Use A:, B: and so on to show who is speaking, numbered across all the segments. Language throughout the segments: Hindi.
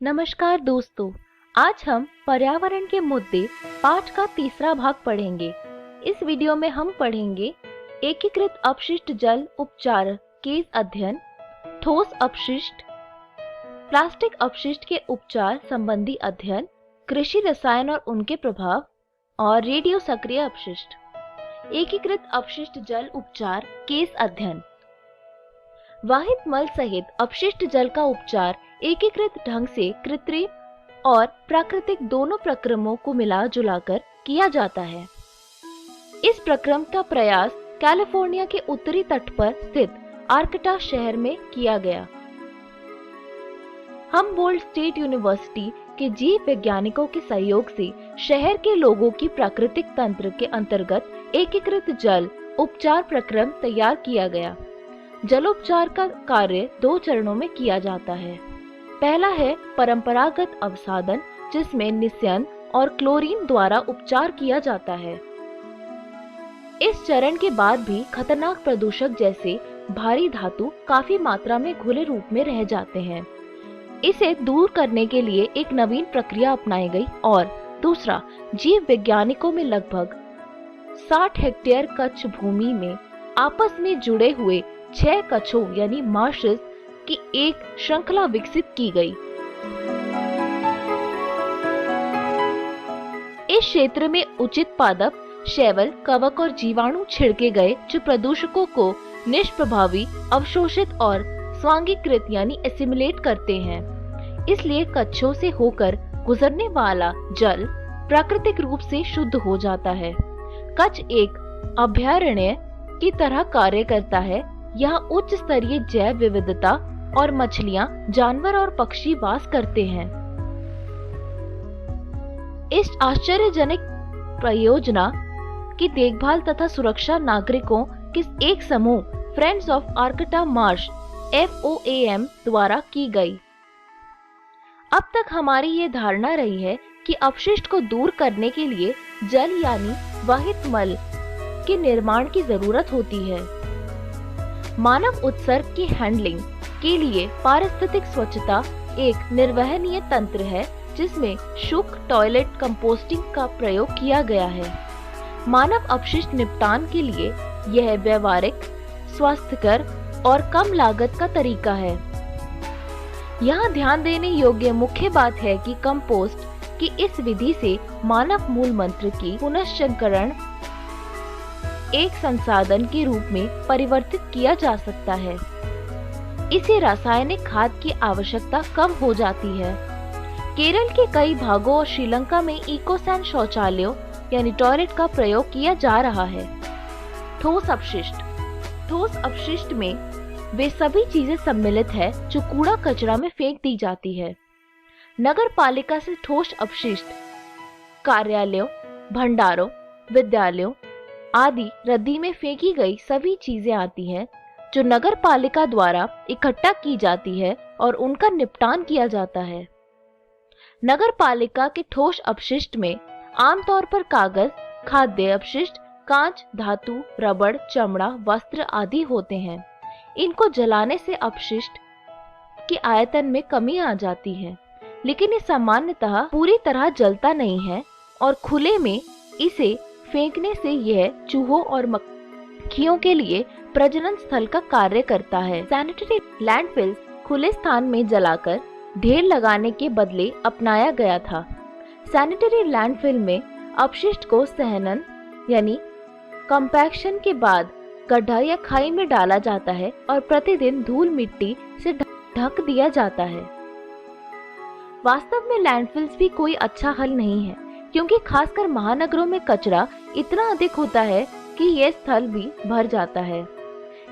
A: नमस्कार दोस्तों, आज हम पर्यावरण के मुद्दे पाठ का तीसरा भाग पढ़ेंगे। इस वीडियो में हम पढ़ेंगे एकीकृत अपशिष्ट जल उपचार केस अध्ययन, ठोस अपशिष्ट, प्लास्टिक अपशिष्ट के उपचार संबंधी अध्ययन, कृषि रसायन और उनके प्रभाव और रेडियो सक्रिय अपशिष्ट। एकीकृत अपशिष्ट जल उपचार केस अध्ययन। वाहित मल सहित अपशिष्ट जल का उपचार एकीकृत ढंग से कृत्रिम और प्राकृतिक दोनों प्रक्रमों को मिला जुलाकर किया जाता है। इस प्रक्रम का प्रयास कैलिफोर्निया के उत्तरी तट पर स्थित आर्कटा शहर में किया गया। हम्बोल्ट स्टेट यूनिवर्सिटी के जीव वैज्ञानिकों के सहयोग से शहर के लोगों की प्राकृतिक तंत्र के अंतर्गत एकीकृत जल उपचार प्रक्रम तैयार किया गया। जलोपचार का कार्य 2 चरणों में किया जाता है। पहला है परंपरागत अवसादन, जिसमें निस्यन और क्लोरीन द्वारा उपचार किया जाता है। इस चरण के बाद भी खतरनाक प्रदूषक जैसे भारी धातु काफी मात्रा में घुले रूप में रह जाते हैं। इसे दूर करने के लिए एक नवीन प्रक्रिया अपनाई गई और दूसरा, जीव वैज्ञानिकों में लगभग 60 हेक्टेयर कच्छ भूमि में आपस में जुड़े हुए 6 कच्छों यानी मार्शेस की एक श्रृंखला विकसित की गई। इस क्षेत्र में उचित पादप, शैवाल, कवक और जीवाणु छिड़के गए जो प्रदूषकों को निष्प्रभावी, अवशोषित और स्वांगीकृत यानी एसिमिलेट करते हैं। इसलिए कच्छों से होकर गुजरने वाला जल प्राकृतिक रूप से शुद्ध हो जाता है। कच्छ एक अभयारण्य की तरह कार्य करता है। यहाँ उच्च स्तरीय जैव विविधता और मछलियाँ, जानवर और पक्षी वास करते हैं। इस आश्चर्यजनक परियोजना की देखभाल तथा सुरक्षा नागरिकों के एक समूह फ्रेंड्स ऑफ आर्कटा मार्श FOAM द्वारा की गई। अब तक हमारी ये धारणा रही है कि अपशिष्ट को दूर करने के लिए जल यानी वाहित मल के निर्माण की जरूरत होती है। मानव उत्सर्ग की हैंडलिंग के लिए पारिस्थितिक स्वच्छता एक निर्वहनीय तंत्र है, जिसमें शुष्क टॉयलेट कंपोस्टिंग का प्रयोग किया गया है। मानव अपशिष्ट निपटान के लिए यह व्यवहारिक, स्वास्थ्यकर और कम लागत का तरीका है। यहाँ ध्यान देने योग्य मुख्य बात है कि कंपोस्ट की इस विधि से मानव मूल मंत्र की पुनश्चक्रण एक संसाधन के रूप में परिवर्तित किया जा सकता है। इसे रासायनिक खाद की आवश्यकता कम हो जाती है। केरल के कई भागों और श्रीलंका में इकोसैन शौचालयों यानी टॉयलेट का प्रयोग किया जा रहा है। ठोस अपशिष्ट। ठोस अपशिष्ट में वे सभी चीजें सम्मिलित है जो कूड़ा कचरा में फेंक दी जाती है। नगर पालिका से ठोस अपशिष्ट कार्यालयों, भंडारों, विद्यालयों आदि रद्दी में फेंकी गई सभी चीजें आती हैं जो नगर पालिका द्वारा इकट्ठा की जाती है और उनका निपटान किया जाता है। नगर पालिका के ठोस अपशिष्ट में आमतौर पर कागज, खाद्य अपशिष्ट, कांच, धातु, रबड़, चमड़ा, वस्त्र आदि होते हैं। इनको जलाने से अपशिष्ट के आयतन में कमी आ जाती है, लेकिन ये सामान्यतः पूरी तरह जलता नहीं है और खुले में इसे फेंकने से यह चूहों और मक्खियों के लिए प्रजनन स्थल का कार्य करता है। सैनिटरी लैंडफिल्स खुले स्थान में जलाकर ढेर लगाने के बदले अपनाया गया था। सैनिटरी लैंडफिल में अपशिष्ट को सहनन यानी कंपैक्शन के बाद गड्ढा या खाई में डाला जाता है और प्रतिदिन धूल मिट्टी से ढक दिया जाता है। वास्तव में लैंडफिल्स भी कोई अच्छा हल नहीं है, क्योंकि खासकर महानगरों में कचरा इतना अधिक होता है कि यह स्थल भी भर जाता है।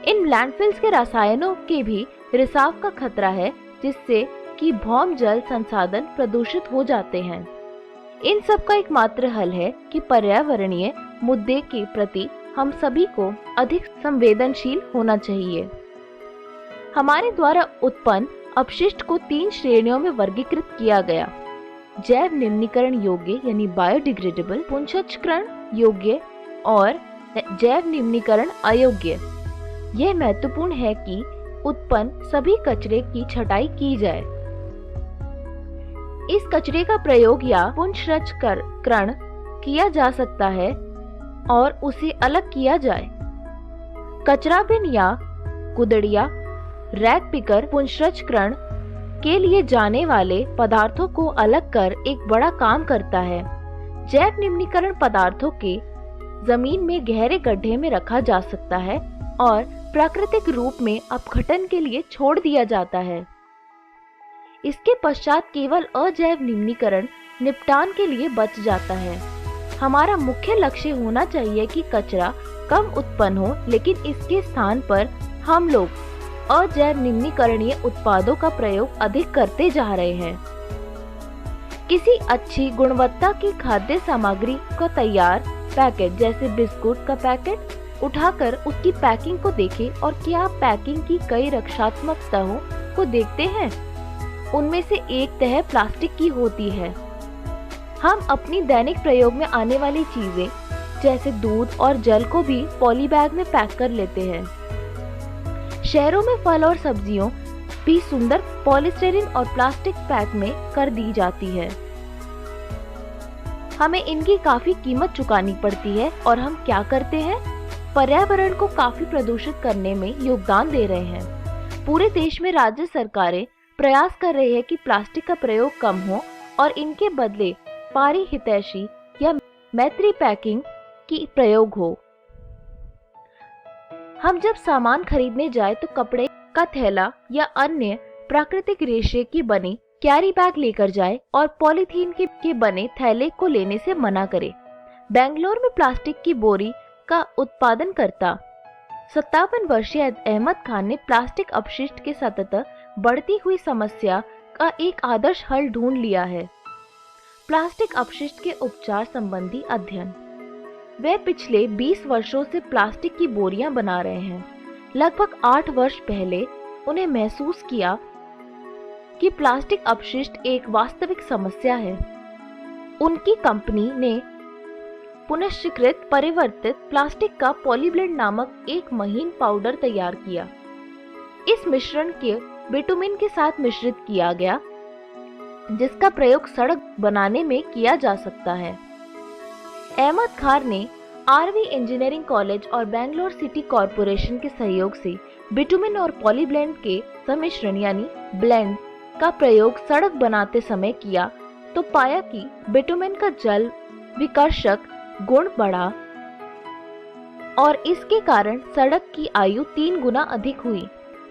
A: इन लैंडफिल्स के रसायनों के भी रिसाव का खतरा है, जिससे कि भौम जल संसाधन प्रदूषित हो जाते हैं। इन सब का एकमात्र हल है कि पर्यावरणीय मुद्दे के प्रति हम सभी को अधिक संवेदनशील होना चाहिए। हमारे द्वारा उत्पन्न अपशिष्ट को 3 श्रेणियों में वर्गीकृत किया गया: जैव निम्नीकरण योग्य यानी बायोडिग्रेडेबल, पुनश्चक्रण योग्य और जैव निम्नीकरण अयोग्य। यह महत्वपूर्ण है कि उत्पन्न सभी कचरे की छटाई की जाए। इस कचरे का प्रयोग या पुनर्चक्रण किया जा सकता है और उसे अलग किया जाए। कचरा बिन या कुदड़िया रैक पिकर पुनर्चक्रण के लिए जाने वाले पदार्थों को अलग कर एक बड़ा काम करता है। जैव निम्नीकरण पदार्थों के जमीन में गहरे गड्ढे में रखा जा सकता है और प्राकृतिक रूप में अपघटन के लिए छोड़ दिया जाता है। इसके पश्चात केवल अजैव निम्नीकरण निपटान के लिए बच जाता है। हमारा मुख्य लक्ष्य होना चाहिए कि कचरा कम उत्पन्न हो, लेकिन इसके स्थान पर हम लोग अजैव निम्नीकरणीय उत्पादों का प्रयोग अधिक करते जा रहे हैं। किसी अच्छी गुणवत्ता की खाद्य सामग्री को तैयार पैकेट जैसे बिस्कुट का पैकेट उठाकर उसकी पैकिंग को देखें और क्या आप पैकिंग की कई रक्षात्मक तहों को देखते हैं? उनमें से एक तह प्लास्टिक की होती है। हम अपनी दैनिक प्रयोग में आने वाली चीजें जैसे दूध और जल को भी पॉली बैग में पैक कर लेते हैं। शहरों में फल और सब्जियों भी सुंदर पॉलीस्टीरीन और प्लास्टिक पैक में कर दी जाती है। हमें इनकी काफी कीमत चुकानी पड़ती है और हम क्या करते हैं? पर्यावरण को काफी प्रदूषित करने में योगदान दे रहे हैं। पूरे देश में राज्य सरकारें प्रयास कर रही है कि प्लास्टिक का प्रयोग कम हो और इनके बदले पारिहितैषी या मैत्री पैकिंग की प्रयोग हो। हम जब सामान खरीदने जाए तो कपड़े का थैला या अन्य प्राकृतिक रेशे की बनी कैरी बैग लेकर जाए और पॉलीथीन के बने थैले को लेने से मना करें। बेंगलोर में प्लास्टिक की बोरी का उत्पादन करता 57 वर्षीय अहमद खान ने प्लास्टिक अपशिष्ट के सतत बढ़ती हुई समस्या का एक आदर्श हल ढूंढ लिया है। प्लास्टिक अपशिष्ट के उपचार संबंधी अध्ययन। वे पिछले 20 वर्षों से प्लास्टिक की बोरियां बना रहे हैं। लगभग 8 वर्ष पहले उन्हें महसूस किया कि प्लास्टिक अपशिष्ट एक वास्तविक समस्या है। उनकी कंपनी ने पुनश्चक्रित परिवर्तित प्लास्टिक का पॉलीब्लेंड नामक एक महीन पाउडर तैयार किया। इस मिश्रण के बिटुमिन के साथ मिश्रित किया गया, जिसका प्रयोग सड़क बनाने में किया जा सकता है। अहमद खान ने आरवी इंजीनियरिंग कॉलेज और बेंगलोर सिटी कॉरपोरेशन के सहयोग से बिटुमिन और पॉलीब्लेंड के सम्मिश्रण यानी ब्लेंड का प्रयोग सड़क बनाते समय किया तो पाया कि बिटुमिन का जल विकर्षक गुण बढ़ा और इसके कारण सड़क की आयु 3 गुना अधिक हुई।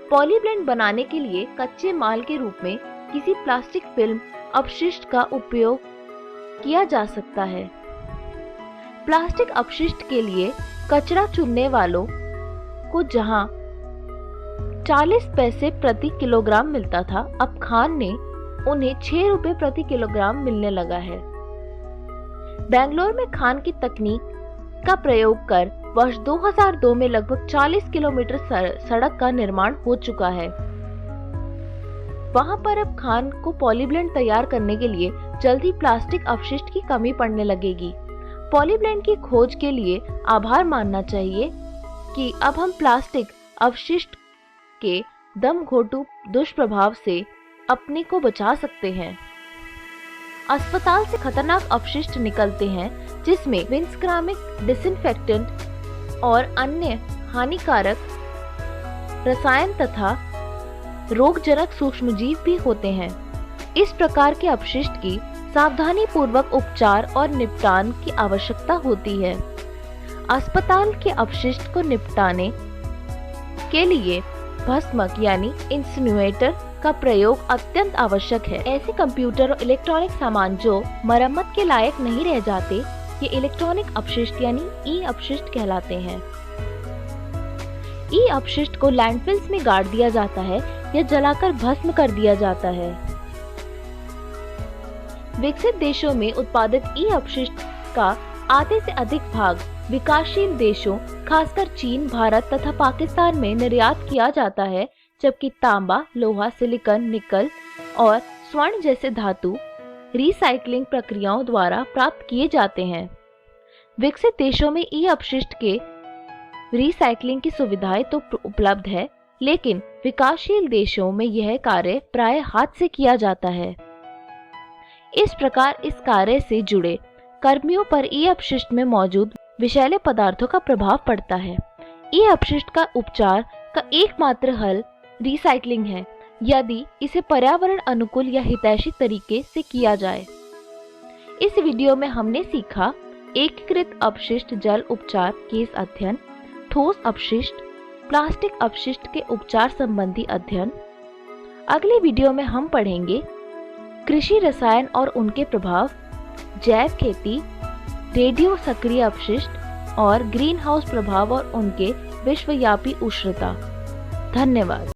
A: पॉलीब्लेंड बनाने के लिए कच्चे माल के रूप में किसी प्लास्टिक फिल्म अपशिष्ट का उपयोग किया जा सकता है। प्लास्टिक अपशिष्ट के लिए कचरा चुनने वालों को जहां 40 पैसे प्रति किलोग्राम मिलता था, अब खान ने उन्हें 6 रुपए प्रति किलोग्राम मिलने लगा है। बेंगलोर में खान की तकनीक का प्रयोग कर वर्ष 2002 में लगभग 40 किलोमीटर सड़क का निर्माण हो चुका है। वहां पर अब खान को पॉलीब्लेंड तैयार करने के लिए जल्द ही प्लास्टिक अपशिष्ट की कमी पड़ने लगेगी। पॉलीब्लेंड की खोज के लिए आभार मानना चाहिए कि अब हम प्लास्टिक अपशिष्ट के दमघोटू दुष्प्रभाव से अपने को बचा सकते हैं। अस्पताल से खतरनाक अपशिष्ट निकलते हैं, जिसमें विंस्क्रामिक डिसइंफेक्टेंट और अन्य हानिकारक रसायन तथा रोगजनक सूक्ष्मजीव भी होते हैं। इस प्रकार के अपशिष्ट की सावधानी पूर्वक उपचार और निपटान की आवश्यकता होती है। अस्पताल के अपशिष्ट को निपटाने के लिए भस्मक यानी इंसिनुएटर का प्रयोग अत्यंत आवश्यक है। ऐसे कंप्यूटर और इलेक्ट्रॉनिक सामान जो मरम्मत के लायक नहीं रह जाते, ये इलेक्ट्रॉनिक अपशिष्ट यानी ई अपशिष्ट कहलाते हैं। ई अपशिष्ट को लैंडफिल्स में गाड़ दिया जाता है या जलाकर भस्म कर दिया जाता है। विकसित देशों में उत्पादित ई अपशिष्ट का आधे से अधिक भाग विकासशील देशों, खासकर चीन, भारत तथा पाकिस्तान में निर्यात किया जाता है, जबकि तांबा, लोहा, सिलिकॉन, निकल और स्वर्ण जैसे धातु रिसाइकलिंग प्रक्रियाओं द्वारा प्राप्त किए जाते हैं। विकसित देशों में ई अपशिष्ट के रिसाइकलिंग की सुविधाएं तो उपलब्ध है, लेकिन विकासशील देशों में यह कार्य प्राय हाथ से किया जाता है। इस प्रकार इस कार्य से जुड़े कर्मियों पर ई अपशिष्ट में मौजूद विषैले पदार्थों का प्रभाव पड़ता है। ई अपशिष्ट का उपचार का एकमात्र हल रिसाइकलिंग है, यदि इसे पर्यावरण अनुकूल या हितैषी तरीके से किया जाए। इस वीडियो में हमने सीखा एकीकृत अपशिष्ट जल उपचार केस अध्ययन, ठोस अपशिष्ट, प्लास्टिक अपशिष्ट के उपचार संबंधी अध्ययन। अगले वीडियो में हम पढ़ेंगे कृषि रसायन और उनके प्रभाव, जैव खेती, रेडियो सक्रिय अपशिष्ट और ग्रीन हाउस प्रभाव और उनके विश्वव्यापी उष्णता। धन्यवाद।